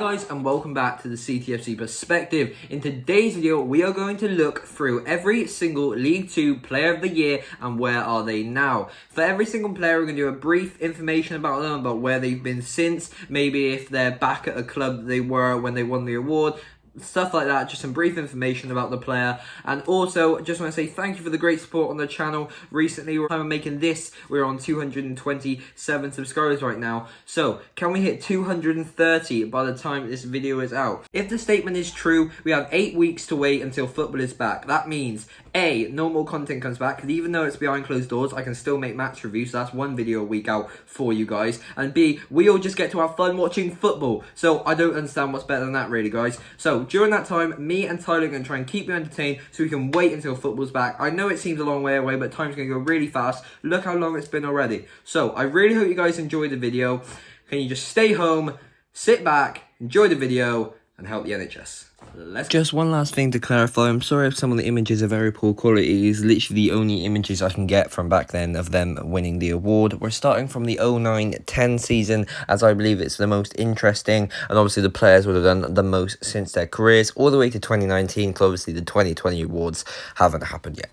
guys, and welcome back to the CTFC Perspective. In today's video, we are going to look through every single League 2 Player of the Year and where are they now. For every single player, we're going to do a brief information about them, about where they've been since, maybe if they're back at a club they were when they won the award, stuff like that, just some brief information about the player. And also, just want to say thank you for the great support on the channel recently. We're making this, we're on 227 subscribers right now. So, can we hit 230 by the time this video is out? If the statement is true, we have 8 weeks to wait until football is back. That means A, no more content comes back, because even though it's behind closed doors, I can still make match reviews, so that's one video a week out for you guys. And B, we all just get to have fun watching football. So I don't understand what's better than that, really, guys. So during that time, me and Tyler are going to try and keep you entertained so we can wait until football's back. I know it seems a long way away, but time's going to go really fast. Look how long it's been already. So I really hope you guys enjoyed the video. Can you just stay home, sit back, enjoy the video, and help the NHS? Just one last thing to clarify. I'm sorry if some of the images are very poor quality. It's literally the only images I can get from back then of them winning the award. We're starting from the 09-10 season, as I believe it's the most interesting, and obviously the players would have done the most since their careers, all the way to 2019, because obviously the 2020 awards haven't happened yet.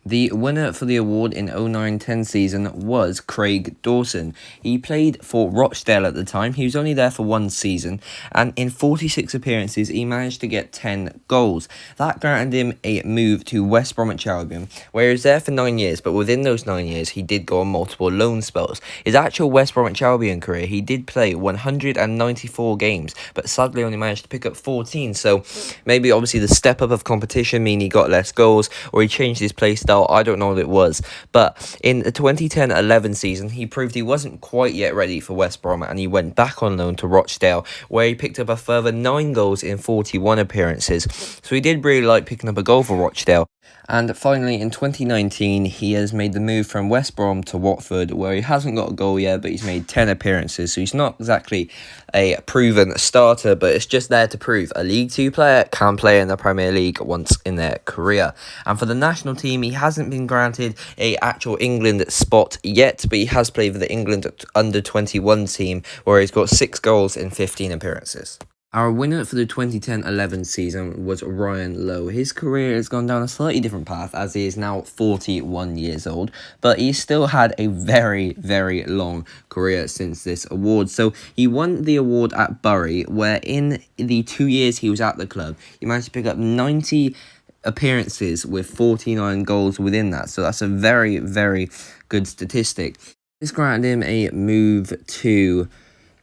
The winner for the award in 09-10 season was Craig Dawson. He played for Rochdale at the time. He was only there for one season, and in 46 appearances, he managed to get 10 goals. That granted him a move to West Bromwich Albion, where he was there for 9 years, but within those 9 years, he did go on multiple loan spells. His actual West Bromwich Albion career, he did play 194 games, but sadly only managed to pick up 14, so maybe obviously the step up of competition mean he got less goals, or he changed his play style. I don't know what it was, but in the 2010-11 season, he proved he wasn't quite yet ready for West Brom, and he went back on loan to Rochdale, where he picked up a further 9 goals in 41 appearances. So he did really like picking up a goal for Rochdale. And finally, in 2019, he has made the move from West Brom to Watford, where he hasn't got a goal yet, but he's made 10 appearances. So he's not exactly a proven starter, but it's just there to prove a League 2 player can play in the Premier League once in their career. And for the national team, he hasn't been granted a actual England spot yet, but he has played for the England under-21 team, where he's got 6 goals in 15 appearances. Our winner for the 2010-11 season was Ryan Lowe. His career has gone down a slightly different path, as he is now 41 years old, but he's still had a very, very long career since this award. So he won the award at Bury, where in the 2 years he was at the club, he managed to pick up 90 appearances with 49 goals within that. So that's a very, very good statistic. This granted him a move to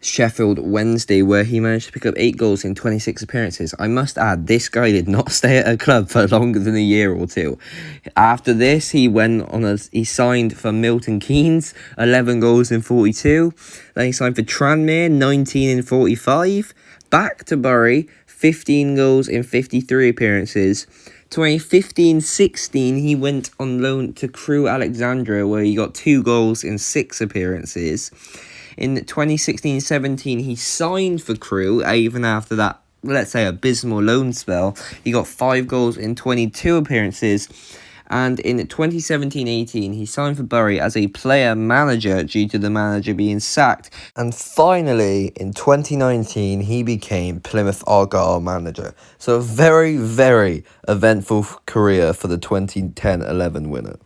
Sheffield Wednesday, where he managed to pick up 8 goals in 26 appearances. I must add, this guy did not stay at a club for longer than a year or two. After this, he signed for Milton Keynes, 11 goals in 42. Then he signed for Tranmere, 19 in 45. Back to Bury, 15 goals in 53 appearances. 2015-16, he went on loan to Crewe Alexandria, where he got 2 goals in 6 appearances. In 2016-17, he signed for Crewe, even after that, let's say, abysmal loan spell. He got 5 goals in 22 appearances. And in 2017-18, he signed for Bury as a player-manager due to the manager being sacked. And finally, in 2019, he became Plymouth Argyle manager. So a very, very eventful career for the 2010-11 winner.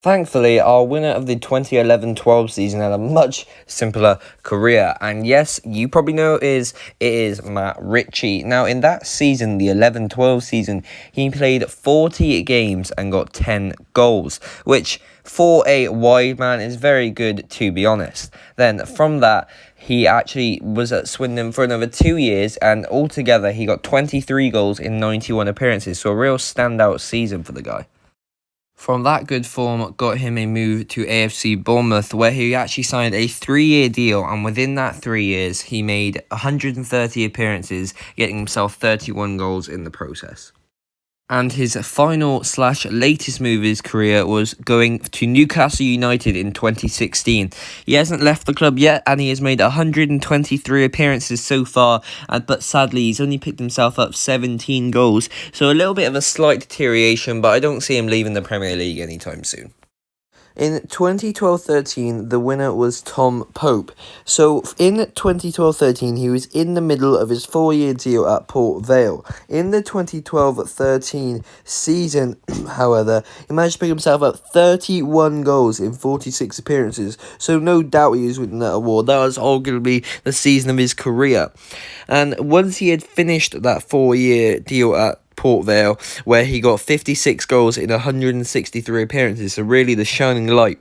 Thankfully, our winner of the 2011-12 season had a much simpler career. And yes, you probably know it is Matt Ritchie. Now, in that season, the 11-12 season, he played 40 games and got 10 goals, which for a wide man is very good, to be honest. Then, from that, he actually was at Swindon for another 2 years, and altogether, he got 23 goals in 91 appearances. So a real standout season for the guy. From that good form, got him a move to AFC Bournemouth, where he actually signed a 3-year deal, and within that 3 years, he made 130 appearances, getting himself 31 goals in the process. And his final/latest move of his career was going to Newcastle United in 2016. He hasn't left the club yet, and he has made 123 appearances so far, but sadly he's only picked himself up 17 goals, so a little bit of a slight deterioration, but I don't see him leaving the Premier League anytime soon. In 2012-13, the winner was Tom Pope. So in 2012-13, he was in the middle of his 4-year deal at Port Vale. In the 2012-13 season, however, he managed to pick himself up 31 goals in 46 appearances. So no doubt he was winning that award. That was arguably the season of his career. And once he had finished that 4-year deal at Port Vale, where he got 56 goals in 163 appearances, so really the shining light,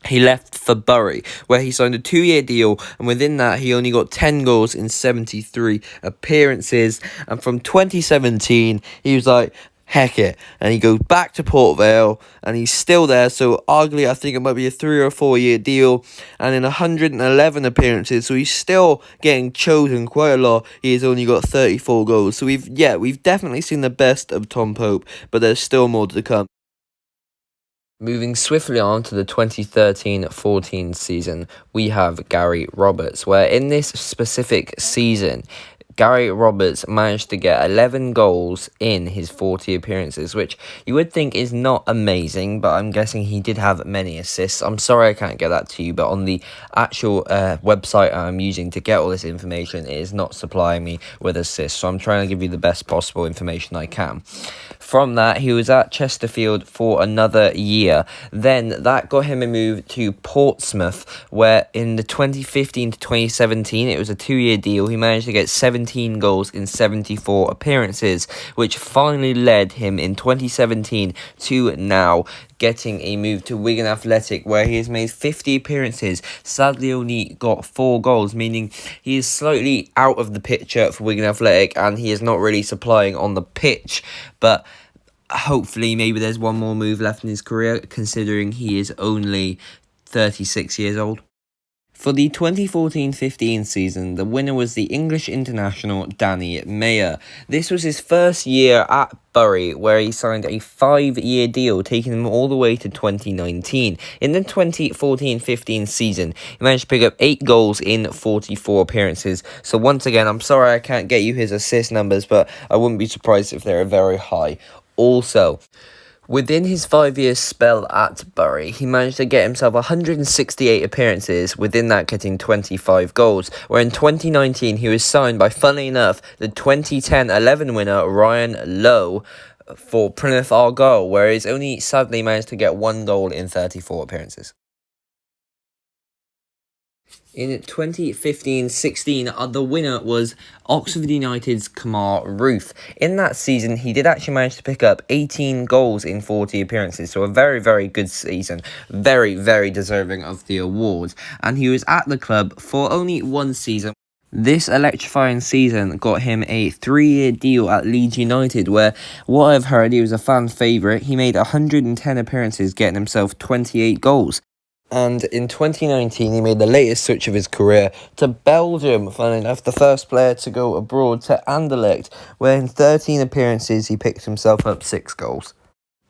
he left for Bury, where he signed a 2-year deal, and within that, he only got 10 goals in 73 appearances. And from 2017, he was like, heck it, and he goes back to Port Vale, and he's still there. So arguably, I think it might be a 3 or 4-year deal, and in 111 appearances, so he's still getting chosen quite a lot. He has only got 34 goals. So we've definitely seen the best of Tom Pope, but there's still more to come. Moving swiftly on to the 2013-14 season, we have Gary Roberts, where in this specific season, Gary Roberts managed to get 11 goals in his 40 appearances, which you would think is not amazing, but I'm guessing he did have many assists. I'm sorry I can't get that to you, but on the actual website I'm using to get all this information, it is not supplying me with assists, so I'm trying to give you the best possible information I can. From that, he was at Chesterfield for another year. Then that got him a move to Portsmouth, where in the 2015 to 2017, it was a 2-year deal. He managed to get 17 goals in 74 appearances, which finally led him in 2017 to now getting a move to Wigan Athletic, where he has made 50 appearances, sadly only got 4 goals, meaning he is slightly out of the picture for Wigan Athletic, and he is not really supplying on the pitch, but hopefully maybe there's one more move left in his career, considering he is only 36 years old. For the 2014-15 season, the winner was the English international Danny Mayer. This was his first year at Bury, where he signed a 5-year deal, taking him all the way to 2019. In the 2014-15 season, he managed to pick up 8 goals in 44 appearances. So once again, I'm sorry I can't get you his assist numbers, but I wouldn't be surprised if they're very high. Also, within his 5-year spell at Bury, he managed to get himself 168 appearances, within that getting 25 goals, where in 2019 he was signed by, funnily enough, the 2010-11 winner Ryan Lowe for Plymouth Argyle, where he's only sadly managed to get 1 goal in 34 appearances. In 2015-16, the winner was Oxford United's Kamar Ruth. In that season, he did actually manage to pick up 18 goals in 40 appearances, so a very, very good season. Very, very deserving of the award. And he was at the club for only 1 season. This electrifying season got him a 3-year deal at Leeds United, where, what I've heard, he was a fan favourite. He made 110 appearances, getting himself 28 goals. And in 2019, he made the latest switch of his career to Belgium, funnily enough, the first player to go abroad to Anderlecht, where in 13 appearances, he picked himself up 6 goals.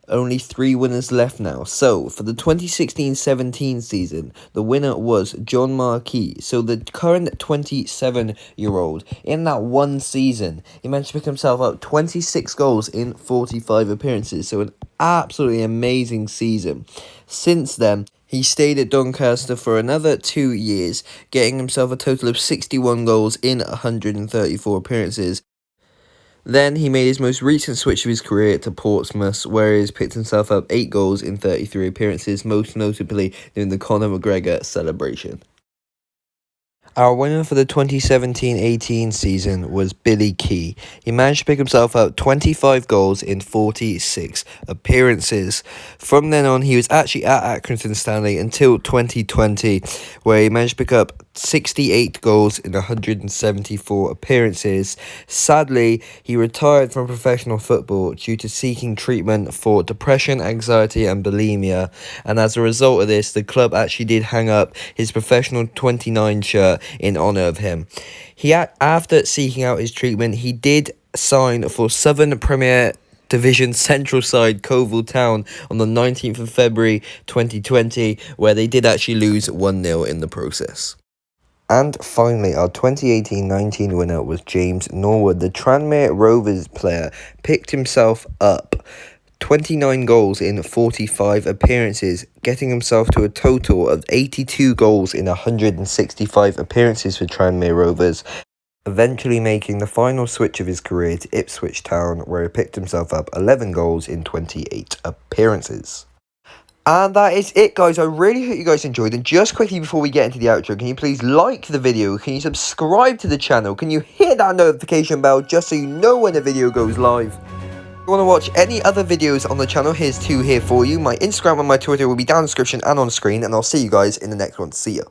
Only 3 winners left now. So, for the 2016-17 season, the winner was John Marquis. So, the current 27-year-old, in that 1 season, he managed to pick himself up 26 goals in 45 appearances. So, an absolutely amazing season. Since then, he stayed at Doncaster for another 2 years, getting himself a total of 61 goals in 134 appearances. Then he made his most recent switch of his career to Portsmouth, where he's picked himself up 8 goals in 33 appearances, most notably during the Conor McGregor celebration. Our winner for the 2017-18 season was Billy Key. He managed to pick himself up 25 goals in 46 appearances. From then on, he was actually at Accrington Stanley until 2020, where he managed to pick up 68 goals in 174 appearances. Sadly, he retired from professional football due to seeking treatment for depression, anxiety and bulimia, and as a result of this, the club actually did hang up his professional 29 shirt in honour of him. After seeking out his treatment, he did sign for Southern Premier Division Central side Coval Town on the 19th of February 2020, where they did actually lose 1-0 in the process. And finally, our 2018-19 winner was James Norwood. The Tranmere Rovers player picked himself up 29 goals in 45 appearances, getting himself to a total of 82 goals in 165 appearances for Tranmere Rovers, eventually making the final switch of his career to Ipswich Town, where he picked himself up 11 goals in 28 appearances. And that is it, guys. I really hope you guys enjoyed. And just quickly before we get into the outro, can you please like the video? Can you subscribe to the channel? Can you hit that notification bell just so you know when a video goes live? If you want to watch any other videos on the channel, here's two here for you. My Instagram and my Twitter will be down in the description and on screen. And I'll see you guys in the next one. See ya.